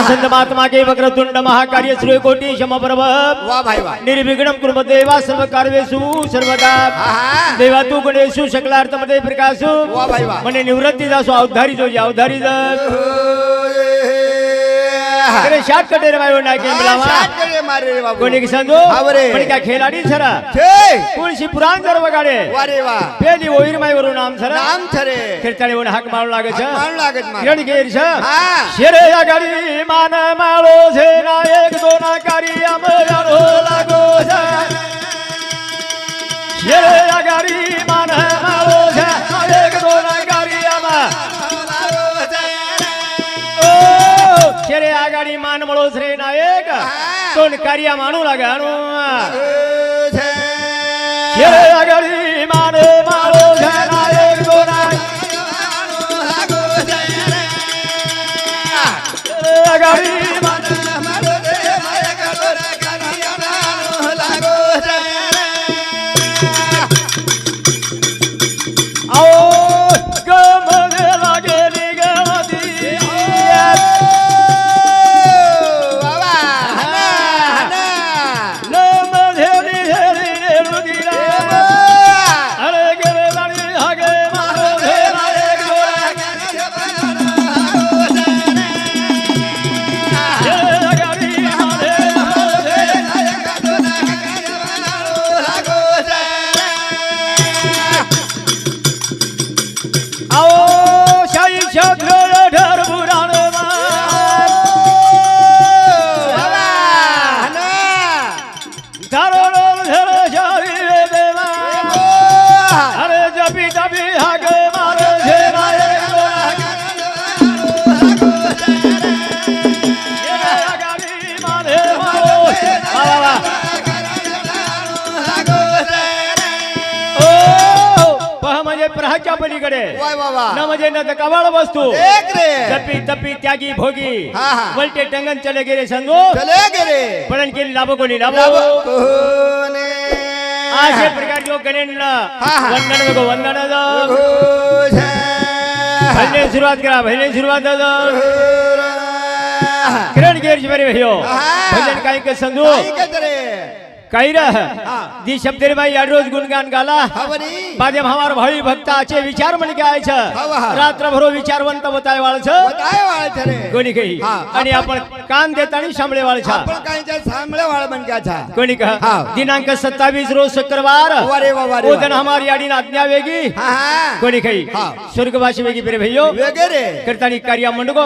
संत महात्मा के वक्रतुंड महाकार्य श्रीकोटी समप्रभ वाह भाई वाह निर्विघ्नं कुरु देवा सर्व कार्येषु सर्वदा देवा तू गणेशु सकलार्थ मध्ये प्रकाशु वाह भाई वाह मने निवृत्ती जासो अवधारी जो अवधारी अरे शाट कटे रे भाई ना के मिलावा शाट करे मारे रे बाबू कोणी की संजो पण का खेळाडी छरा छे तुळशी पुराण जर वगाडे वारे वाह पेली ओईर माई वरून नाम छरा नाम छरे खेळताळी वन हाक मारू लागे छ मारू लागे छ किरण गेर छ हां शेरे या गाडी मान माळो छे ना एक दोन कारी आमयारो लागो छ शेरे या गाडी मान माळो छे ना एक दोन कारी आमा शेरे आगाडी मान मळो श्रे नायक दोन कार्य मानू लागाणू शेरे आगाडी मान माळो श्रे नायक दोन आगाडी मान माळो श्रे नायक दोन कार्य लागो आओ गमने लागे निगमती प्रहाच्या पलीकडे न म्हणजे न कवाळ वस्तू तपी तपी त्यागी भोगी वलटे टंगन चले गेले संगो चले गेले पळण केली लाभो कोणी लाभो कोने अशा प्रकार जो गणेशला वंदन बघो वंदन भजने सुरुवात करा भजने सुरुवात किरण गेर बरे भैयो भजन काही के संगो काही रह दी शब्द रे भाई यार रोज गुणगान गाला बाजे हमार भाई भक्ताचे विचार मन काय छ रात्र भरो विचारवंत बताय वाळ छ रे कोणी कही आणि आपण कान देतानी सांभळे वाळ छ आपण काहीच्या सांभळे वाळ बन क्या छ कोणी कह दिनांक 27 रोज शुक्रवार वारे वारे ओ दिन हमारी याडी आज्ञा वेगी कोणी कही स्वर्गवासी वेगी बरे भैयो वेगे रे करतानी कार्य मंडगो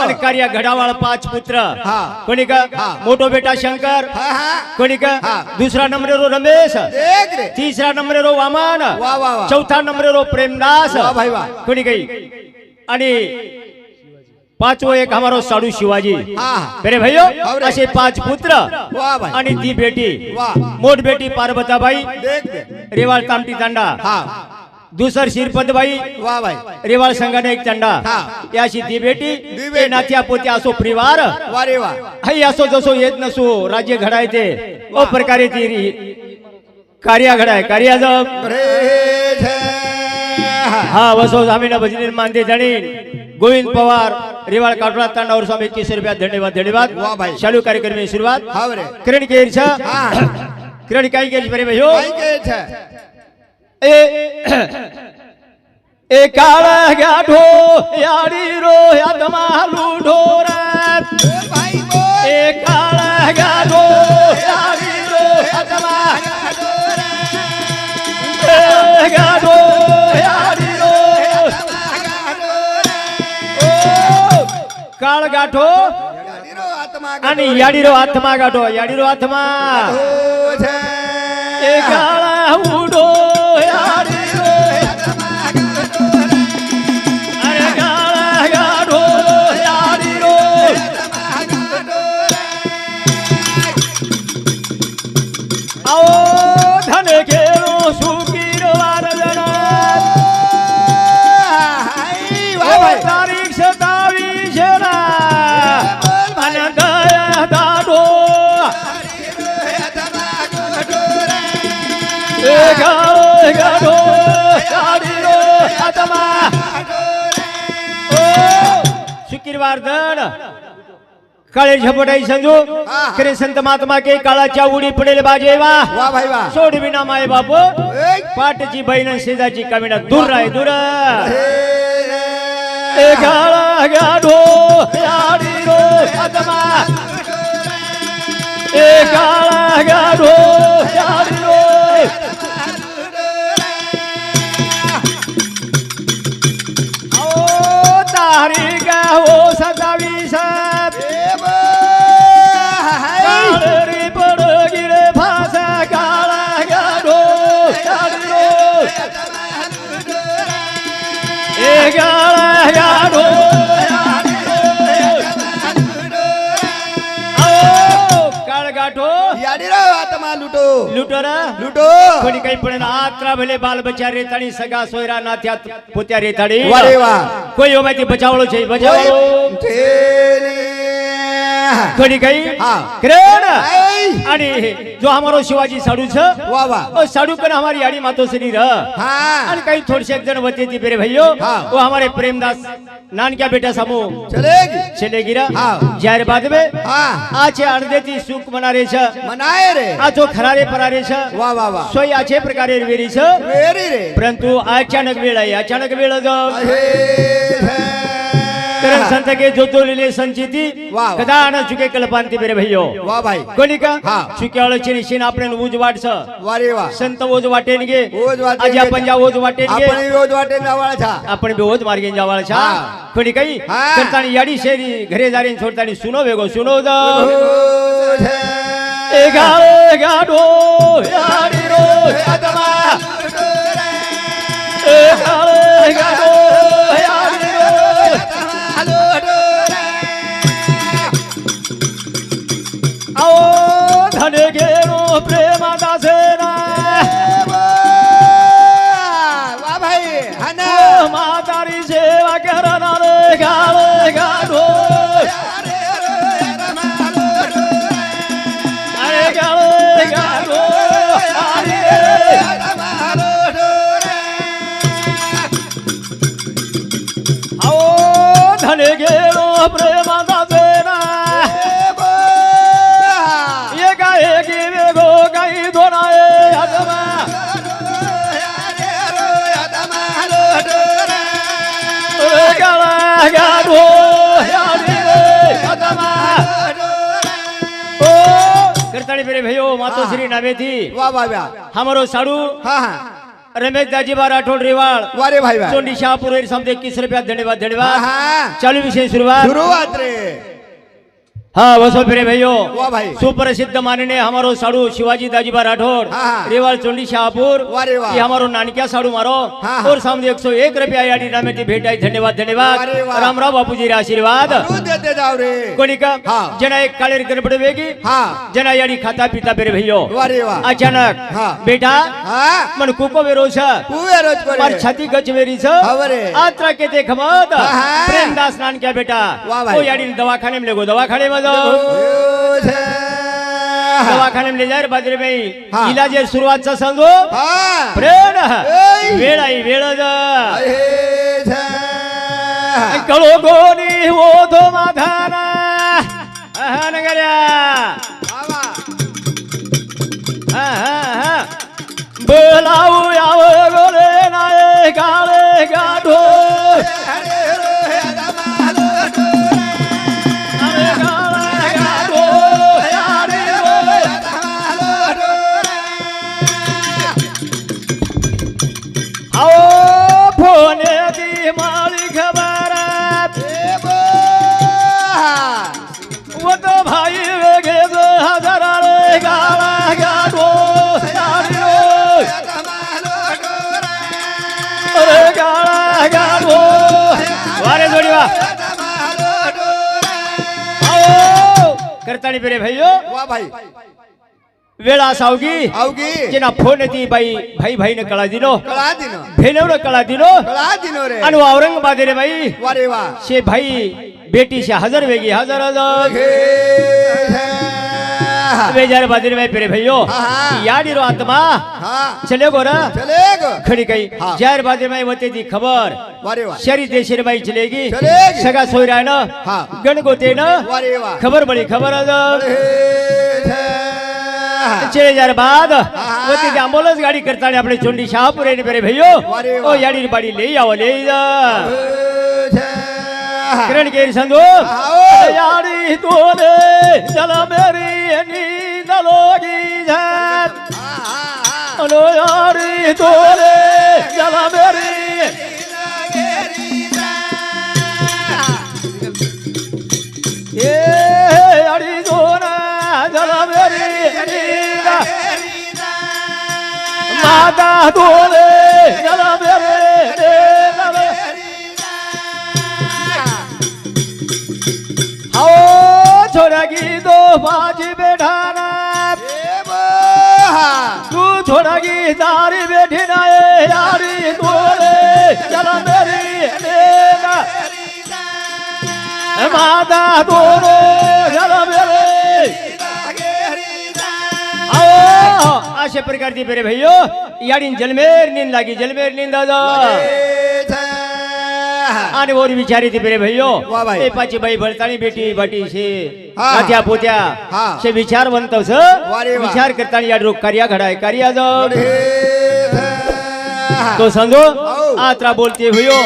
आणि कार्य घडावाळ 5 पुत्र कोणी कह मोठो बेटा शंकर कोणी कह दूसरा नंबर रो रमेश तीसरा नंबर रो वामन चौथा नंबर रो प्रेमदास कोणी गई आणि पांचवो एक हमारो साडू शिवाजी मेरे भाइयों असे 5 पुत्र आणि ती बेटी मोठ बेटी पार्वताबाई रेवाळ तामटी तांडा दूसर शिरपत भाई वाह भाई रेवाळ संघाने एक चंडा याशी दी बेटी ते नात्या पोत्या असो परिवार वारे वा हई असो जसो येत नसो राज्य घडायते ओ प्रकारे ती कार्य घडाय कार्य जब हा वसो जामीना भजनी मानते जणी गोविंद पवार रेवाळ काटोळा तांडावर स्वामी 21 रुपया धन्यवाद धन्यवाद चालू कार्यक्रम में शुरुआत किरण के इच्छा किरण काई के बरे भयो ए काळा गाढो याडी रो यादमा लुढो रे ए काळा गाढो याडी रो यादमा गाढो याडी रो काळ गाठो आणि याडी रो आत्मा गाठो याडी रो आत्मा ए काळा उडो शुक्रवार दण काळे झपटाई संजू हा. खरे संत महात्मा के काळाच्या उडी पडेल बाजे वा वा भाई वा सोड विना माय बाप ऐ. पाठची बहीण शेजाची कमिना दूर राय दूर हे. ए काळा गाढो याडी रो आत्मा ए काळा गाढो याडी रो ओ तारीख हो 27 ए बा. हाय. काळरी पड गिरे फासा काळा गाढो याडी रो ए काळा गाढो आओ काळ गाठो याडी रो आत्मा लुटो लुटोरा लुटो कोणी काही पण आत्रा भले बाल बच्चा रेताणी सगा सोयरा नाथ्यात पोत्या रेताडी वा रे वा કોઈ ઓમાંથી બચાવળો છે બચાવળો ठेले. कोणी काही हा. किरण ऐ. आणि जो हमारो शिवाजी साडू छ वा वा ओ साडू कन हमारी याडी मातो शरीर हा आणि काही थोडसे एक जण होते ती मेरे भाइयों हा. वो हमारे प्रेमदास नानक्या बेटा समूह चलेगी चले गिरा हा. जार बाद में हा आचे अणदेती सुख मनारे छ मनाय रे आचो खरारे परारे छ वा वा वा सोय आचे प्रकारे वेरी छ वेरी रे परंतु अचानक वेळ आहे अचानक वेळ जो हे. करण संत के जोतोलेले संचिती वाह. कदा न चुके कल्पांती मेरे भाइयों वा भाई कोणी का हा. चुक्याळचे निशीन आपण उज वाटस वा रे वा संत ओज वाटेन गे ओज वाटेन आज गे. आपण जा ओज वाटेन गे आपण रोज वाटे नावाळ छा आपण बी ओज मार्गे जावाळ छा हा. कोणी काही हा. करतानी याडी शेरी घरे जारीन सोडतानी सुनो वेगो सुनो द रोज हे. ए गाळे गाडो याडी रो आत्मा ए गाळे गाडो याडी रो आओ धने गेरो प्रेमा दासेना वा भाई हा ना ओ मातारी सेवा करणारे गाळे गाडो अरे गाळे गाडो अरे आओ धने गेरो प्रेमा दासेना ये गाये की वेगो गाई धोनाए आत्मा गाळा गाडो याडी रे आत्मा ओ करतानी मेरे भयो मातो श्री नावेती वा वा वा हमारो साडू हा हा रमेश दाजीबा राठोड रेवाळ वा रे भाई वा चोंडी शहापूर समजे 21 रुपया धन्यवाद हा धन्यवाद हा चालू विषय सुरुवात सुरुवात रे हाँ वसो फिरे भैयो वाह भाई। सुप्रसिद्ध माननीय हमारो साडू शिवाजी दाजीबा राठौड़ हाँ। रेवाल चोंडी शाहपुर वाह रे वाह। ये हमारो नानकिया साडू मारो हाँ। और सामने 101 रुपया याडी नामे की भेट आई धन्यवाद धन्यवाद वाह रे वाह। रामराव बापूजी रे आशीर्वाद तू देते जाओ रे कोणी का हाँ। जना एक काळेर गडबड वेगी हाँ। जना याडी खाता पिता बेरे भैयो वाह रे वाह। अचानक हाँ। बेटा हाँ मन कुको वेरो छ कुवे रोज को मार रे छाती गच वेरी छ हवरे। आत्रा के देख मत हाँ। प्रेमदास नानकिया बेटा वाह भाई। वो याडी दवाखाने में ले गो दवाखाने में जाओ रोज है। दवाखाने में ले जाय रे बाजरे भाई हाँ। इलाजेर सुरुवातचा सांगो हाँ प्रेम ऐ। वेळ आई वेळ जा आहे छे। कळो गोनी वो तो माधाना नगऱ्या बाबा। बोलाऊ याव गोले नाय गाळे गाढो अरे रे दमालो अरे गाळे गाढो यारी रो. आओ फोने दी माळी खबर वो तो भाई वेगे जो हजारा रे गाळा गाढो यारी रो. अरे गाळा गाढो वारे जोडी वा आओ करतानी बेरे भाइयो वाह भाई वेळा सावगी आवगी जेना फोन ती बाई भाई भाई ने कळा दिलो कळा दिनो भेनवड कळा दिलो कळा दिनो रे आणि औरंगाबाद रे बाई वाह रे वाह शे भाई बेटी से हजर वेगी हजर हजर हे छे। बेजार बादरी में फिरे भैयो याडी रो आत्मा चले गोरा चलेगो खड़ी कही जार बादरी में होते दी खबर वारे वाह शरी देशर बाई चलेगी चलेगी। सगा सोई रहा ना गण गोते ना वारे वाह खबर बड़ी खबर आज हे 6000 बाद होती दी एम्बुलेंस गाड़ी करता ने अपने चुंडी शाहपुर ने फिरे भैयो वारे ओ वाह। याडी बाड़ी ले आओ ले जा हे किरण के संदो यारी तोले चला मेरी नींद लोगी जात अलो यारी तोले चला मेरी ये यारी तोना चला मेरी नींद माता तोले चला मेरी आओ छोरा की दो बाजी बैठाना तू छोरा की दारी बैठी ना यारी तोरे चला मेरी लेना माता तोरे चला मेरे आओ अशा प्रकारची बरे भैयो याडी जलमेर नींद लागी जलमेर नींद आजा आणि वर विचारी ती बरे भैयो वाह भाई। ए पाची बाई भरतानी बेटी बाटी शे हा। नात्या पोत्या हा। शे विचारवंत स वारे वाह। विचार करतानी या रोग कार्या घडाय कार्या जो हे तो समजो औ। आत्रा बोलते भैयो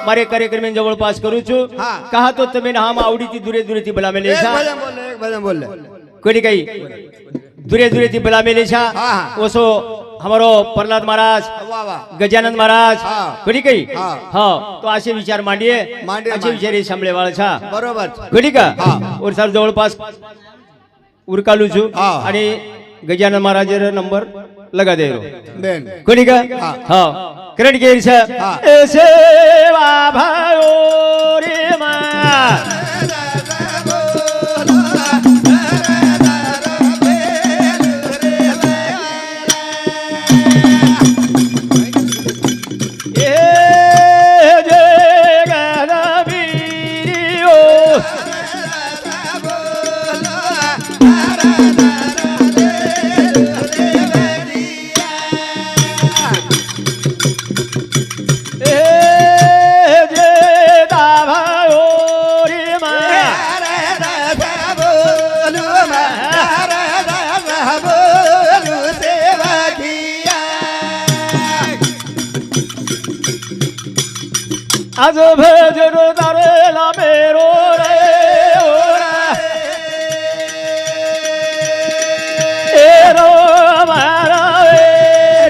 मारे कार्यक्रम में जवळपास करू छु हा। कहा तो तुम्ही ना हम आवडीती दुरे दुरे ती बला मेले एक सा भजन बोल कोणी काही दुरे दुरे ती बला मेले सा हा। ओसो हमारो प्रहलाद महाराज वाह वाह गजानन महाराज हा. कोणी काही हा. हा तो असे विचार मांडिये मांडिये, असे विचार हे सांभळे वाळछा बरोबर कोणी का हा. और सर जवळपास उरकालू छु हा. आणि गजानन महाराज नंबर लगा दे बेन कोणी का हा. हा करण गेर सा हा. सेवा भयो रे मा आज भजन दारेला मेरो रे ओरा एरो मारा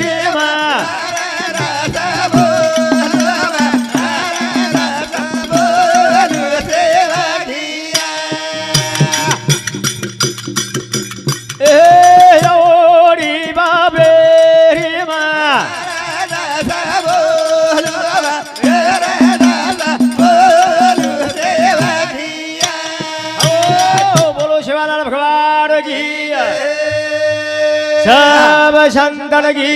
रे मा ए ओरी बाबे रे मा बोलो शिवालाल भगवान की सब संतन की